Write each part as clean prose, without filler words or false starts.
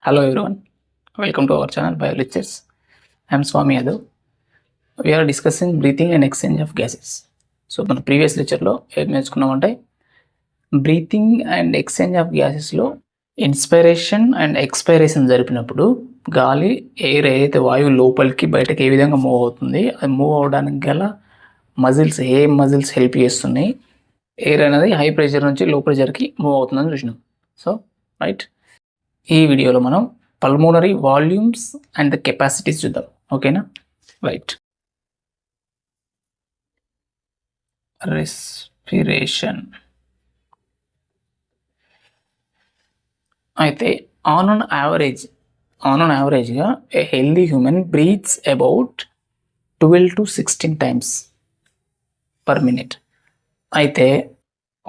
Hello everyone, welcome to our channel BioLectures. I am Swami Yadav. We are discussing breathing and exchange of gases. So మన previous లెక్చర్లో ఏం నేర్చుకున్నామంటే breathing and exchange of గ్యాసెస్లో inspiration and expiration జరిపినప్పుడు గాలి air ఏదైతే వాయువు లోపలికి బయటకి ఏ విధంగా మూవ్ అవుతుంది, అది మూవ్ అవడానికి గల మజిల్స్ ఏ మజిల్స్ హెల్ప్ చేస్తున్నాయి, ఎయిర్ అనేది హై ప్రెషర్ నుంచి లో ప్రెషర్కి మూవ్ అవుతుందని చూసినాం. సో రైట్, ఈ వీడియోలో మనం pulmonary volumes and the capacities చూద్దాం. ఓకేనా? రైట్. రెస్పిరేషన్ అయితే ఆన్ అన్ యావరేజ్గా a healthy human breathes about 12 to 16 times per minute. అయితే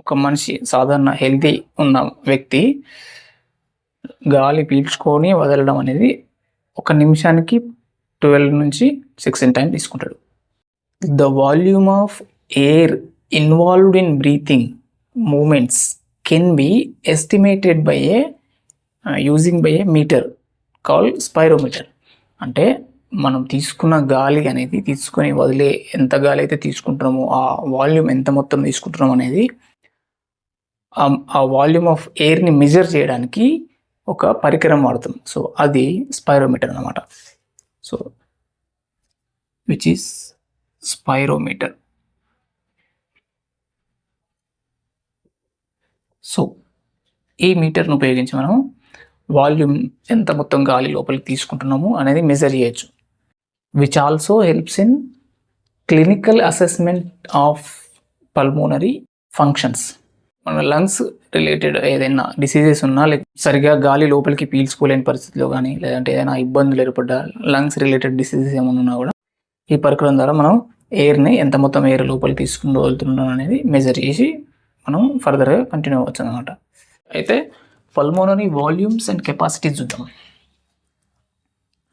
ఒక మనిషి సాధారణ హెల్దీ ఉన్న వ్యక్తి గాలి పీల్చుకొని వదలడం అనేది ఒక నిమిషానికి 12 నుంచి 16 టైమ్స్ తీసుకుంటాడు. The volume of air involved in breathing movements can be estimated by using by a meter call spirometer. అంటే మనం తీసుకున్న గాలి అనేది తీసుకొని వదిలే ఎంత గాలి అయితే తీసుకుంటున్నామో ఆ వాల్యూమ్ ఎంత మొత్తం తీసుకుంటున్నాం అనేది ఆ వాల్యూమ్ ఆఫ్ ఎయిర్ని మెజర్ చేయడానికి ఒక పరికరం వాడుతాం. సో అది స్పైరోమీటర్ అన్నమాట. So which is spirometer. So ఈ మీటర్ను ఉపయోగించి మనం వాల్యూమ్ ఎంత మొత్తం గాలి లోపలికి తీసుకుంటున్నాము అనేది మెజర్ చేయొచ్చు. Which also helps in clinical assessment of pulmonary functions. మన లంగ్స్ రిలేటెడ్ ఏదైనా డిసీజెస్ ఉన్నా, లేక సరిగా గాలి లోపలికి పీల్చుకోలేని పరిస్థితిలో కానీ, లేదంటే ఏదైనా ఇబ్బందులు ఏర్పడ్డా లంగ్స్ రిలేటెడ్ డిసీజెస్ ఏమైనా ఉన్నా కూడా ఈ పరికరం ద్వారా మనం ఎయిర్ని ఎంత మొత్తం ఎయిర్ లోపలికి తీసుకుని వెళ్తున్నాం అనేది మెజర్ చేసి మనం ఫర్దర్గా కంటిన్యూ అవ్వచ్చు అనమాట. అయితే పల్మోనరీ వాల్యూమ్స్ అండ్ కెపాసిటీస్ చూద్దాం.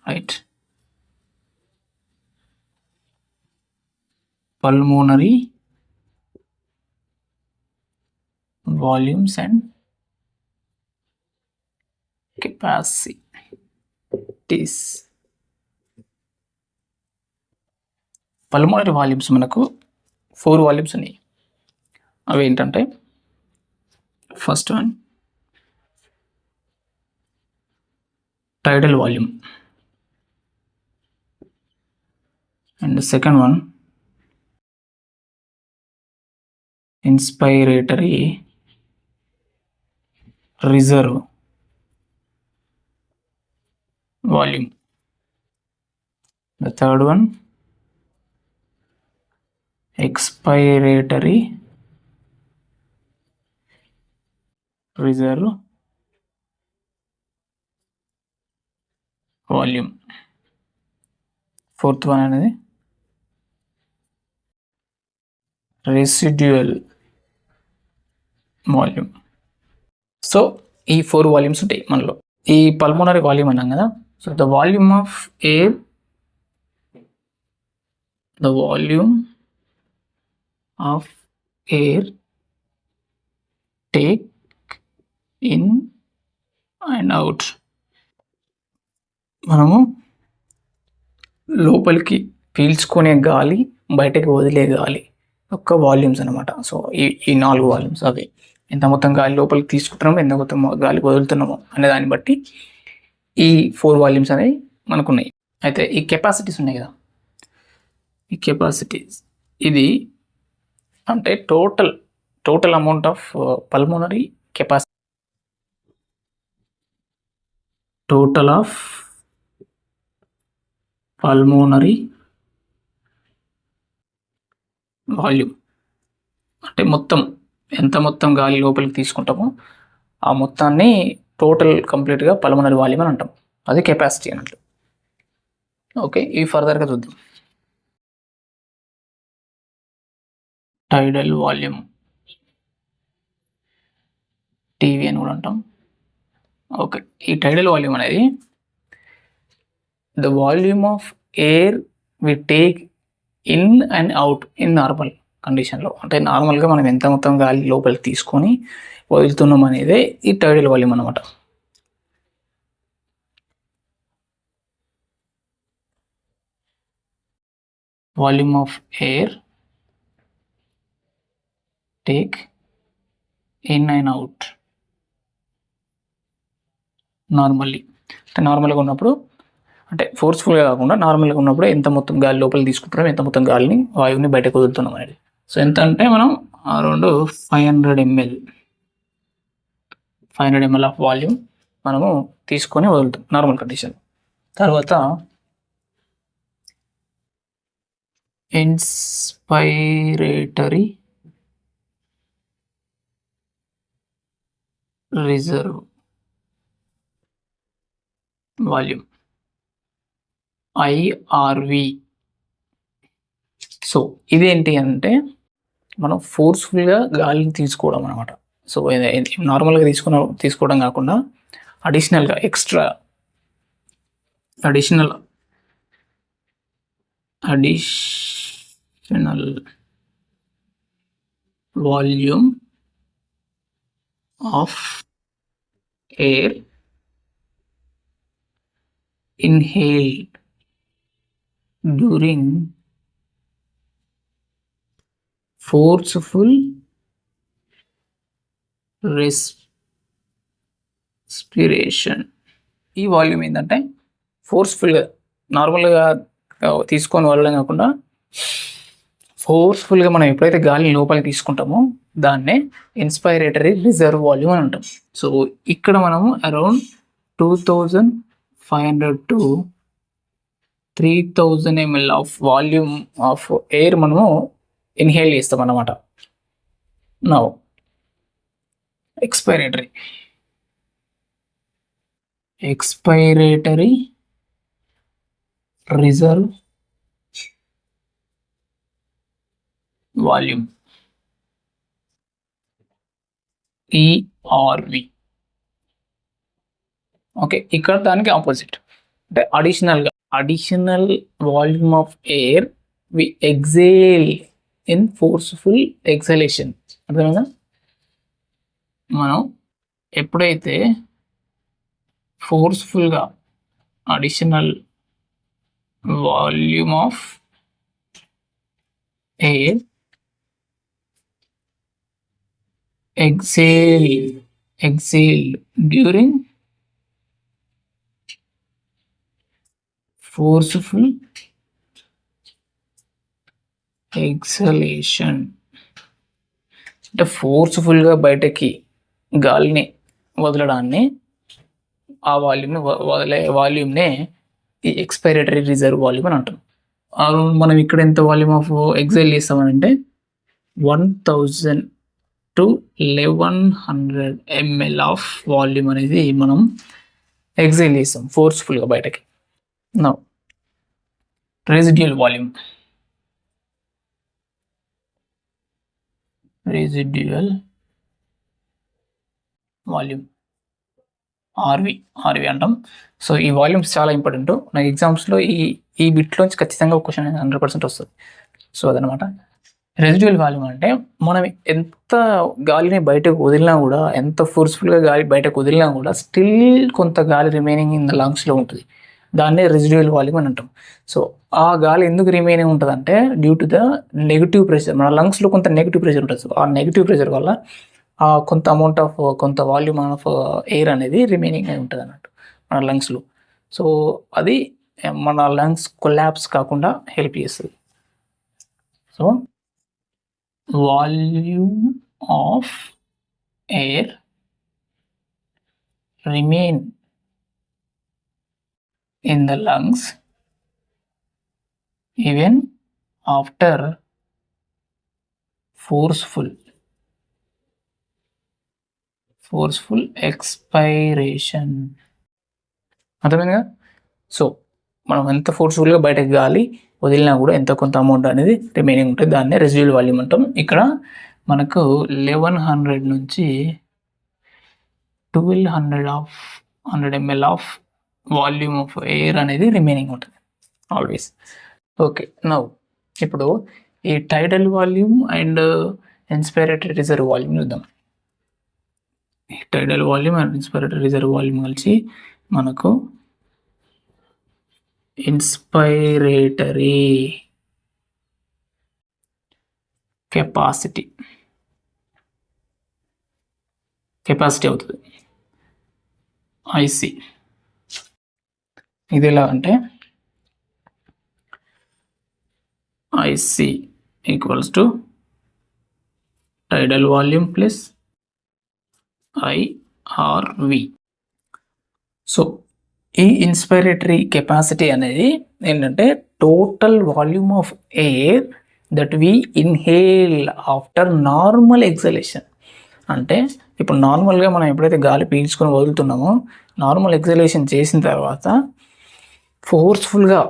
Right. Pulmonary volumes and capacities. Pulmonary volumes మనకు 4 వాల్యూమ్స్ ఉన్నాయి. అవి ఏంటంటే first one tidal volume, and second one inspiratory reserve volume. The third one expiratory reserve volume. Fourth one అనేది residual volume. So ఈ 4 volumes ఉంటాయి మనలో. ఈ పల్మోనరీ వాల్యూమ్ అన్నాం కదా. So the volume of air take in and out. మనము లోపలికి పీల్చుకునే గాలి, బయటకి వదిలే గాలి యొక్క వాల్యూమ్స్ అనమాట. సో ఈ 4 వాల్యూమ్స్ అవి ఎంత మొత్తం గాలి లోపలికి తీసుకుంటున్నామో, ఎంత మొత్తం గాలి వదులుతున్నామో అనే దాన్ని బట్టి ఈ 4 వాల్యూమ్స్ అనేవి మనకున్నాయి. అయితే ఈ కెపాసిటీస్ ఉన్నాయి కదా, ఈ కెపాసిటీస్ ఇది అంటే total amount of pulmonary capacity, total of pulmonary volume అంటే ఎంత మొత్తం గాలి లోపలికి తీసుకుంటామో ఆ మొత్తాన్ని టోటల్ కంప్లీట్గా పల్మోనరీ వాల్యూమ్ అని అంటాం. అది కెపాసిటీ అన్నట్లు. ఓకే, ఇవి ఫర్దర్గా చూద్దాం. టైడల్ వాల్యూమ్, టీవీ అని కూడా అంటాం. ఓకే, ఈ టైడల్ వాల్యూమ్ అనేది the volume of air we take in and out in normal కండిషన్లో. అంటే నార్మల్గా మనం ఎంత మొత్తం గాలి లోపలికి తీసుకొని వదులుతున్నాం అనేదే ఈ టైడల్ వాల్యూమ్ అనమాట. Volume of air take in and out normally. అంటే నార్మల్గా ఉన్నప్పుడు, అంటే ఫోర్స్ఫుల్గా కాకుండా నార్మల్గా ఉన్నప్పుడు ఎంత మొత్తం గాలి లోపలికి తీసుకుంటున్నాం, ఎంత మొత్తం గాలిని వాయువుని బయటకు వదులుతున్నాం అనేది. సో ఎంత అంటే మనం around 500 ml 500 ml of volume మనము తీసుకొని వదులుతాం నార్మల్ కండిషన్. తర్వాత ఇన్స్పైరేటరీ రిజర్వ్ వాల్యూమ్ ఐఆర్వి. సో ఇదేంటి అంటే మనం ఫోర్స్ఫుల్గా గాలిని తీసుకోవడం అనమాట. సో నార్మల్గా తీసుకోవడం కాకుండా అడిషనల్గా additional volume of air inhaled during forceful respiration. ఈ వాల్యూమ్ ఏంటంటే ఫోర్స్ఫుల్గా నార్మల్గా తీసుకొని వెళ్ళడం కాకుండా ఫోర్స్ఫుల్గా మనం ఎప్పుడైతే గాలిని లోపలికి తీసుకుంటామో దాన్నే ఇన్స్పైరేటరీ రిజర్వ్ వాల్యూమ్ అని అంటాం. సో ఇక్కడ మనము around 2500 to 3000 ml of volume of air మనము ఇన్హేల్ చేస్తాం అన్నమాట. Now expiratory reserve volume ERV. Okay, ఇక్కడ దానికి ఆపోజిట్ అంటే additional volume of air we exhale in forceful exhalation. అర్థమైందా? మనం ఎప్పుడైతే ఫోర్స్ఫుల్గా additional volume of air exhaled during forceful exhalation. అంటే ఫోర్స్ఫుల్గా బయటకి గాలిని వదలడాన్ని ఆ వాల్యూమ్నే ఈ ఎక్స్పైరేటరీ రిజర్వ్ వాల్యూమ్ అని అంటాం. మనం ఇక్కడ ఎంత వాల్యూమ్ ఆఫ్ ఎగ్జైల్ చేస్తామనంటే 1000 to 1100 ml ఆఫ్ వాల్యూమ్ అనేది మనం ఎగ్జైల్ చేస్తాం ఫోర్స్ఫుల్గా బయటకి. నౌ రెసిడ్యూయల్ వాల్యూమ్ ఆర్వి అంటాం. సో ఈ వాల్యూమ్స్ చాలా ఇంపార్టెంట్. నాకు ఎగ్జామ్స్లో ఈ బిట్లోంచి ఖచ్చితంగా ఒక క్వశ్చన్ 100% వస్తుంది. సో అదనమాట రెసిడ్యూయల్ వాల్యూమ్. అంటే మనం ఎంత గాలిని బయటకు వదిలినా కూడా, ఎంత ఫోర్స్ఫుల్గా గాలి బయటకు వదిలినా కూడా స్టిల్ కొంత గాలి రిమైనింగ్ ఇన్ ద లంగ్స్లో ఉంటుంది. దాన్నే రెసిడ్యూయల్ వాల్యూమ్ అని అంటాం. సో ఆ గాలి ఎందుకు రిమైనింగ్ ఉంటుంది అంటే due to the negative pressure. మన లంగ్స్లో కొంత నెగిటివ్ ప్రెషర్ ఉంటుంది. సో ఆ నెగిటివ్ ప్రెషర్ వల్ల కొంత అమౌంట్ ఆఫ్ కొంత వాల్యూమ్ ఆఫ్ ఎయిర్ అనేది రిమైనింగ్ అయి ఉంటుంది అన్నట్టు మన లంగ్స్లో. సో అది మన లంగ్స్ కొలాప్స్ కాకుండా హెల్ప్ చేస్తుంది. So volume of air remain in the lungs even after forceful expiration. అర్థమైందిగా? సో మనం ఎంత ఫోర్స్ఫుల్గా బయటకు గాలి వదిలినా కూడా ఎంత కొంత అమౌంట్ అనేది రిమైనింగ్ ఉంటుంది. దాన్నే రెసిడ్యూయల్ వాల్యూమ్ అంటాం. ఇక్కడ మనకు 1100 నుంచి 1200 ml of volume of air అనేది రిమైనింగ్ ఉంటుంది ఆల్వేస్. ఓకే, నౌ ఇప్పుడు ఈ tidal volume and inspiratory reserve volume చూద్దాం. Tidal volume and inspiratory reserve volume కలిసి మనకు ఇన్స్పైరేటరీ కెపాసిటీ అవుతుంది. ఐసి ఇది ఎలా అంటే IC equals to tidal volume plus IRV. So ఈ ఇన్స్పిరేటరీ కెపాసిటీ అనేది ఏంటంటే total volume of air that we inhale after normal exhalation. అంటే ఇప్పుడు నార్మల్గా మనం ఎప్పుడైతే గాలి పీల్చుకొని వదులుతున్నామో నార్మల్ ఎక్సలేషన్ చేసిన తర్వాత ఫోర్స్ఫుల్గా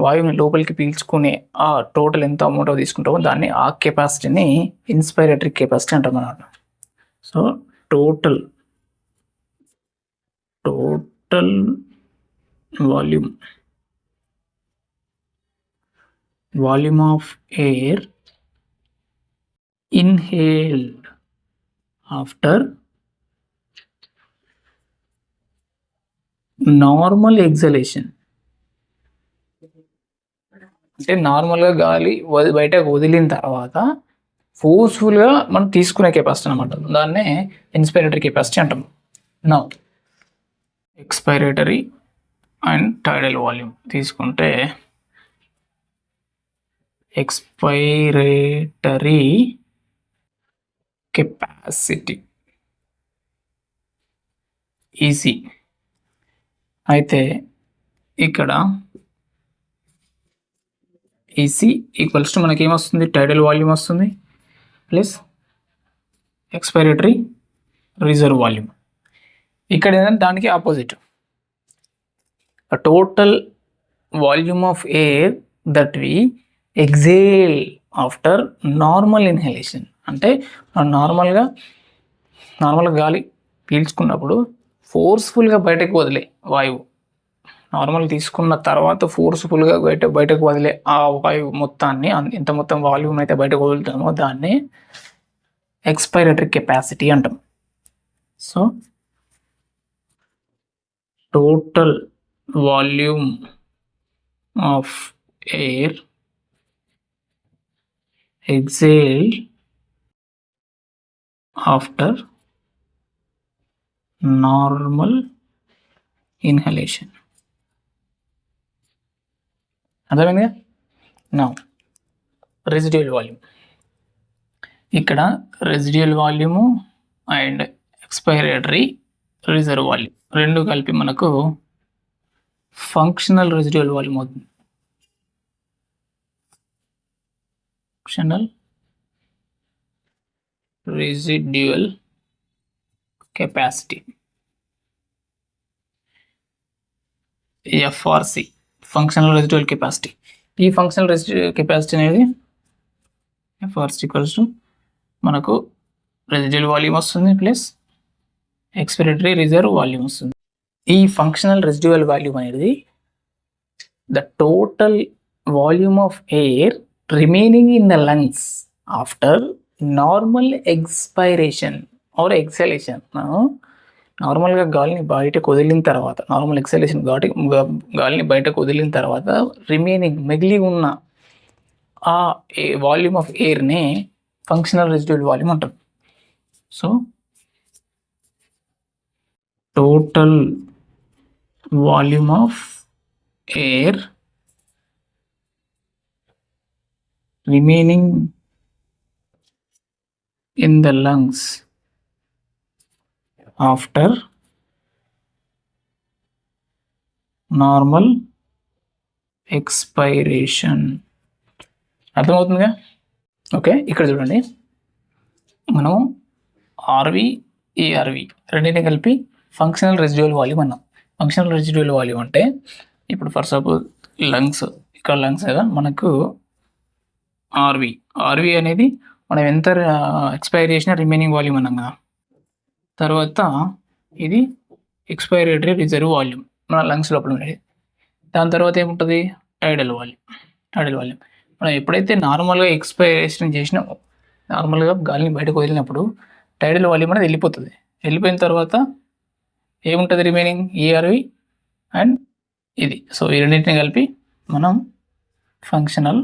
వాయువుని లోపలికి పీల్చుకునే ఆ టోటల్ ఎంత అమౌంట్ తీసుకుంటామో దాన్ని ఆ కెపాసిటీని ఇన్స్పిరేటరీ కెపాసిటీ అంటాం అన్నమాట. So total volume of air inhaled after normal exhalation. అంటే నార్మల్గా గాలి బయటకు వదిలిన తర్వాత ఫోర్స్ఫుల్గా మనం తీసుకునే కెపాసిటీ అనమాట. దాన్నే ఇన్స్పిరేటరీ కెపాసిటీ అంటాం. నా ఎక్స్పైరేటరీ అండ్ టైడల్ వాల్యూమ్ తీసుకుంటే ఎక్స్పైరేటరీ కెపాసిటీ ఈజీ. అయితే ఇక్కడ ఈసీ ఈక్వల్స్ టు మనకి ఏమొస్తుంది, టైడల్ వాల్యూమ్ వస్తుంది ప్లస్ ఎక్స్పైరేటరీ రిజర్వ్ వాల్యూమ్. ఇక్కడ ఏంటంటే దానికి opposite total volume of air that we exhale after normal inhalation. అంటే మనం నార్మల్గా గాలి పీల్చుకున్నప్పుడు ఫోర్స్ఫుల్గా బయటకు వదిలే వాయువు, నార్మల్ తీసుకున్న తర్వాత ఫోర్స్ఫుల్గా బయటకు వదిలే ఆ వాయువు మొత్తాన్ని, ఎంత మొత్తం వాల్యూమ్ అయితే బయటకు వదులుతామో దాన్ని ఎక్స్పైరేటరీ కెపాసిటీ అంటాం. So total volume of air exhaled after normal inhalation. అర్థమైందిగా? Now residual volume. ఇక్కడ residual volume and expiratory reserve volume రెండు కలిపి మనకు ఫంక్షనల్ రెసిడ్యుయల్ వాల్యూమ్ అవుతుంది. Functional residual capacity FRC, functional residual capacity. ఈ ఫంక్షనల్ రెసిడ్యుయల్ కెపాసిటీ అనేది FRC equals to మనకు residual volume వస్తుంది ప్లస్ ఎక్స్పైరేటరీ రిజర్వ్ వాల్యూమ్ వస్తుంది. ఈ ఫంక్షనల్ రెసిడ్యుయల్ వాల్యూమ్ అనేది the total volume of air remaining in the lungs after normal expiration or exhalation. నార్మల్గా గాలిని బయటకు వదిలిన తర్వాత, నార్మల్ ఎక్సలేషన్ గాలిని బయటకు వదిలిన తర్వాత రిమైనింగ్ మిగిలి ఉన్న ఆ వాల్యూమ్ ఆఫ్ ఎయిర్ని ఫంక్షనల్ రెసిడ్యుయల్ వాల్యూమ్ అంటారు. So total volume of air remaining in the lungs after normal expiration. అర్థమవుతుందిగా? ఓకే, ఇక్కడ చూడండి, మనం ఆర్వి ఈఆర్వి రెండింటిని కలిపి ఫంక్షనల్ రెసిడ్యుయల్ వాల్యూమ్ అన్నాం. ఫంక్షనల్ రెసిడ్యుయల్ వాల్యూమ్ అంటే ఇప్పుడు ఫర్ సపోజ్ లంగ్స్, ఇక్కడ లంగ్స్ కదా, మనకు ఆర్వి అనేది మనం ఎంత ఎక్స్పైరేషన్ రిమైనింగ్ వాల్యూమ్ అన్నాం కదా. తర్వాత ఇది ఎక్స్పైరేటరీ రిజర్వ్ వాల్యూమ్ మన లంగ్స్ లోపల ఉండేది. దాని తర్వాత ఏముంటుంది, టైడల్ వాల్యూమ్. మనం ఎప్పుడైతే నార్మల్గా ఎక్స్పైరేషన్ చేసినామో, నార్మల్గా గాలిని బయటకు వదిలినప్పుడు టైడల్ వాల్యూమ్ అనేది వెళ్ళిపోతుంది. వెళ్ళిపోయిన తర్వాత ఏముంటుంది రిమైనింగ్, ఈఆర్వి అండ్ ఇది. సో ఈ రెండింటిని కలిపి మనం ఫంక్షనల్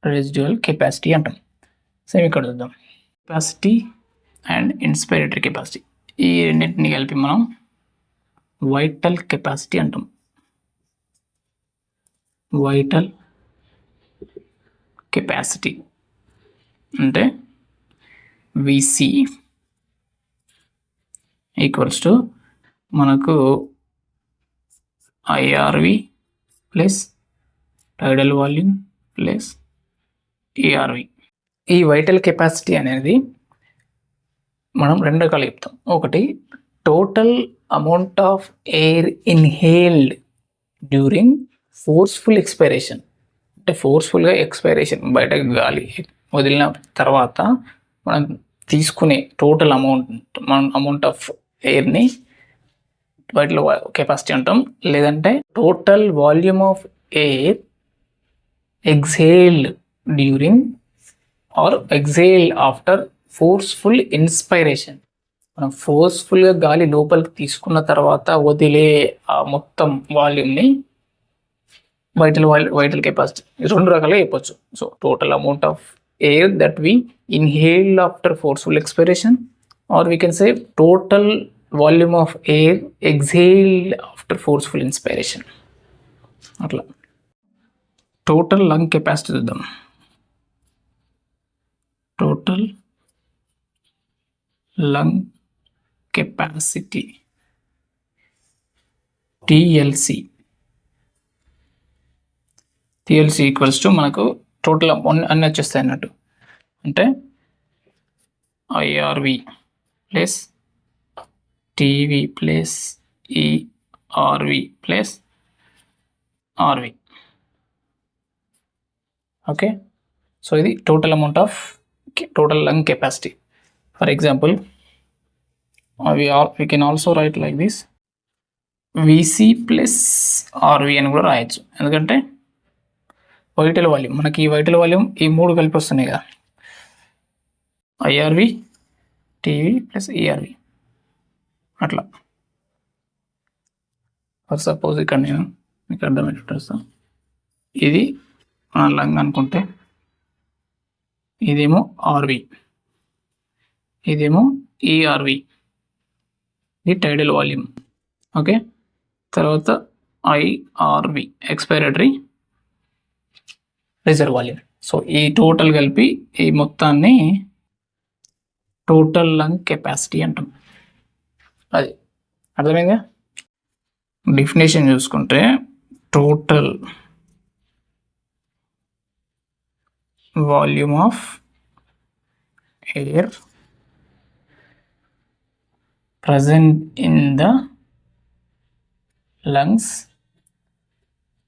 రెసిడ్యుయల్ కెపాసిటీ అంటాం. సేమ్ ఇక్కడ చూద్దాం. కెపాసిటీ అండ్ ఇన్స్పిరేటరీ కెపాసిటీ, ఈ రెండింటిని కలిపి మనం వైటల్ కెపాసిటీ అంటాం. వైటల్ కెపాసిటీ అంటే విసి ఈక్వల్స్ టు మనకు IRV plus tidal volume plus ERV. ఈ వైటల్ కెపాసిటీ అనేది మనం రెండు రకాలు చెప్తాం. ఒకటి total amount of air inhaled during forceful expiration, అంటే ఫోర్స్ఫుల్గా ఎక్స్పైరేషన్ బయటకు గాలి వదిలిన తర్వాత మనం తీసుకునే టోటల్ అమౌంట్ ఆఫ్ ఎయిర్ని వైటల్ కెపాసిటీ అంటాం. లేదంటే total volume of air exhaled during or exhaled after forceful inspiration, మనం ఫోర్స్ఫుల్గా గాలి లోపలికి తీసుకున్న తర్వాత వదిలే ఆ మొత్తం వాల్యూమ్ని వైటల్ కెపాసిటీ రెండు రకాలుగా చెప్పొచ్చు. So total amount of air that we inhale after forceful expiration, or we can say total volume of air exhaled after forceful inspiration. అట్లా టోటల్ లంగ్ కెపాసిటీ చూద్దాం. Total lung capacity TLC equals to మనకు total అన్నీ వచ్చేస్తాయి అన్నట్టు. అంటే IRV plus TV plus ERV plus RV. Okay, so ఇది total amount of total lung capacity. For example we can also write like this, VC plus RV అని కూడా రాయొచ్చు. ఎందుకంటే వైటల్ వాల్యూమ్, మనకి ఈ వైటల్ వాల్యూమ్ ఈ మూడు కలిపి వస్తున్నాయి కదా, ఐఆర్వి టీవీ ప్లస్ ఈఆర్వి. అట్లా ఫర్ సపోజ్ ఇక్కడ నేను మీకు అర్థమయ్యేటట్టు వస్తాను. ఇది మన లంగ్ అనుకుంటే ఇదేమో ఆర్వి, ఇదేమో ఈఆర్వి, ఇది టైడల్ వాల్యూమ్. ఓకే, తర్వాత ఐఆర్వి ఎక్స్పైరేటరీ రిజర్వ్ వాల్యూమ్. సో ఈ టోటల్ కలిపి ఈ మొత్తాన్ని టోటల్ లంగ్ కెపాసిటీ అంటాం. అది అర్థమైందా? డెఫినేషన్ చూసుకుంటే total volume of air present in the lungs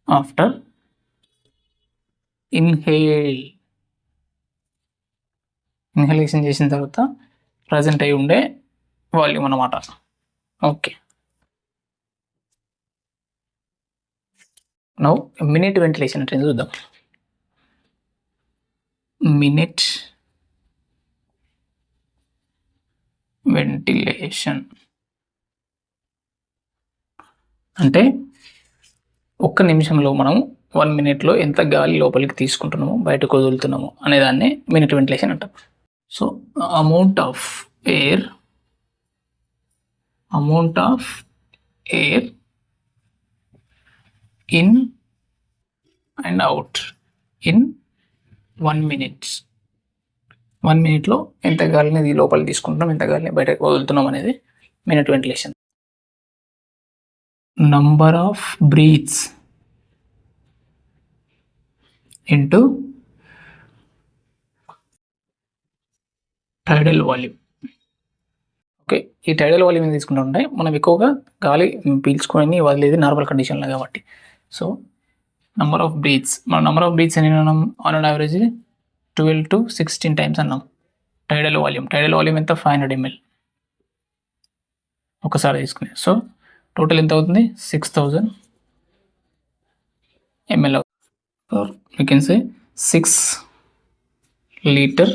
after inhalation చేసిన తర్వాత ప్రజెంట్ అయి ఉండే వాల్యూమ్ అన్నమాట. ఓకే, నౌ మినిట్ వెంటిలేషన్ అంటే చూద్దాం. మినిట్ వెంటిలేషన్ అంటే ఒక్క నిమిషంలో మనం 1 minute ఎంత గాలి లోపలికి తీసుకుంటున్నామో బయటకు వదులుతున్నామో అనేదాన్ని మినిట్ వెంటిలేషన్ అంటాం. So amount of air in and out in 1 minute. 1 minute ఎంత గాలిని లోపలికి తీసుకుంటున్నాం, ఎంత గాలిని బయటకు వదులుతున్నాం అనేది minute ventilation. Number of breaths into tidal volume. Okay, ఈ టైడల్ వాల్యూమ్ తీసుకుంటుంటే మనం ఎక్కువగా గాలి పీల్చుకొని వదిలేది నార్మల్ కండిషన్లో కాబట్టి. సో నంబర్ ఆఫ్ బ్రీత్స్, మన నంబర్ ఆఫ్ బ్రీత్స్ ఎన్ని అన్నాం? On and average 12 to 16 times అన్నాం. టైడల్ వాల్యూమ్ ఎంత? 500 ml ఒకసారి తీసుకుని. సో టోటల్ ఎంత అవుతుంది? 6000 ml. we can say 6 liters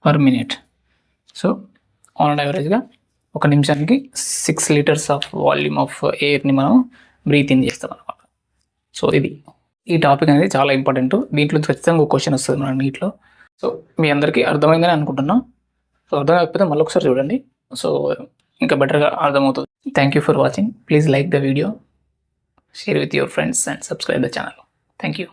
per minute. So on and యావరేజ్గా ఒక నిమిషానికి 6 liters ఆఫ్ వాల్యూమ్ ఆఫ్ ఎయిర్ని మనం బ్రీత్ ఇన్ చేస్తాం అన్నమాట. సో ఇది ఈ టాపిక్ అనేది చాలా ఇంపార్టెంట్. దీంట్లో ఖచ్చితంగా ఒక క్వశ్చన్ వస్తుంది మన నీట్లో. సో మీ అందరికీ అర్థమైందని అనుకుంటున్నా. సో అర్థం కాకపోతే మళ్ళీ ఒకసారి చూడండి. సో ఇంకా బెటర్గా అర్థమవుతుంది. Thank you for watching. Please like the video, share with your friends and subscribe the channel. Thank you.